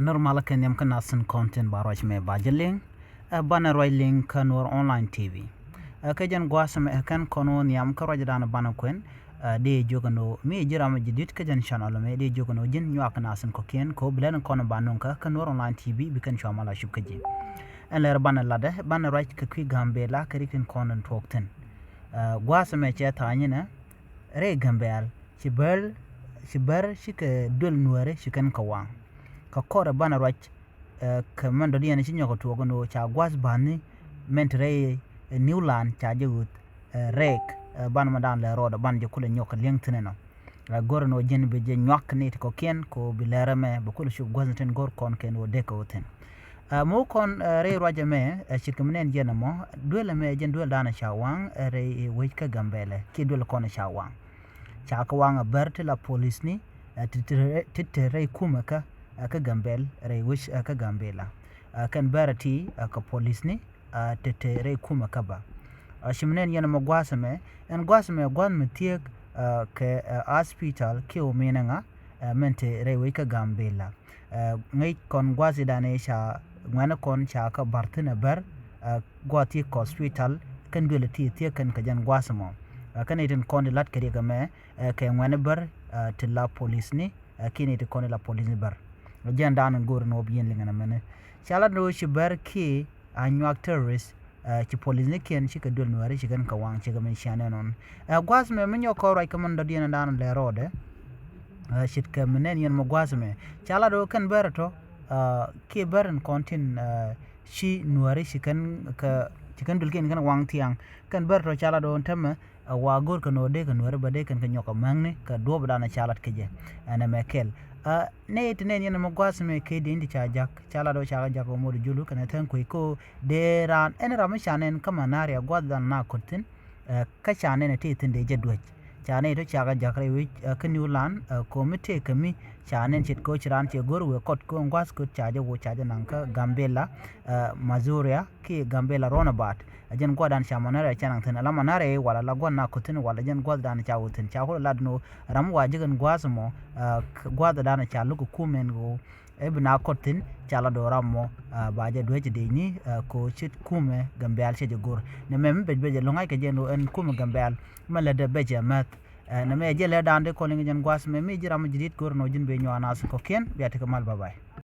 normal kan yam kan asin content barwach me bajeling bana roiling kanor online tv kajan gwasam kan kono yam ka rajadana bana kwen de jogano mi jirama jidit kajan channel me de jogano jin nyak na asin ko ken ko blen kono banonka kanor online tv bikan chamala shubkaji en ler bana lade bana right ka kwi gambe la karikin kono tokten gwasam che tanyina re gambel shibar shika dul nuare shikan kawang ka kora bana rach ka mando diana chinyo ko tugo no cha gwas bani mentre newland cha jegut rek ban madan le roda ban je kula nyok lengtene no gor no jen be je nyak ni ko ken ko bilere me be kula shu gwazen gor kon ken o deko ten mo kon re roja me shirkamnen jena mo dole me jen dole dana cha wang re weka gambele ki dole kon cha wang cha ka wang berte la police ni titere kumaka ka gambel re wish ka gambela kan barati ka police ni tetere kuma kaba shimnen yana magwasame en gwasame gwan metiek ke hospital ke o menanga mente re we ka gambela ngai kon gwasi dane sha ngwana kon cha ka bartina bar gwati hospital kan gulati tie kan ka jan gwasamo kan iten kon lat kare ga me ke ngwana bar tilla police ni kini te kon la police ni bar jan dan gor no bien lingana mene chala do shibar ki anyak terrorist ci police ne ken ci ka dol no ari ci kan ka wang ci ga men shane non gwas me men yo ko ray kam ndo dina dan le rode shit ka menen yen mo gwas me chala do kan berato ki beren kontin shi nuari ci kan ka ci kan dul ken kan wang tiang kan berato chala do tama wa gor ka no de kan nuari ba de kan ka nyoka mangne ka do bana chalat keje ana mekel ne itne ni mo gwasme ke de indi chajak chala do chaga jako modu julu kana tan ko de ran en ram chanen kama naria gwadan na kutin ka chanen te tin de jedwaj chane to chaga jakre wi kanyulan komite kami chanen chit ko chiran che gor we kot ko gwas ko chaje wo chaje nan ka gambela mazuria ki gambela ronabat ajen gwadan chamanara chanan tan ala manare wala la gwana kutin wala jen gwadan chawutin chaho ladno ram wajigan gwasmo gwadan chalu ko kumen go ebna kotin chala do rammo baje doje de ni ko chit kume gambel che gor ne mem beje longai ke jeno en kume gambel mala de beje mat na me je le dande ko lingi jen gwas me mi jiram jidit gor no jin be nyana ko ken biate ko mal babay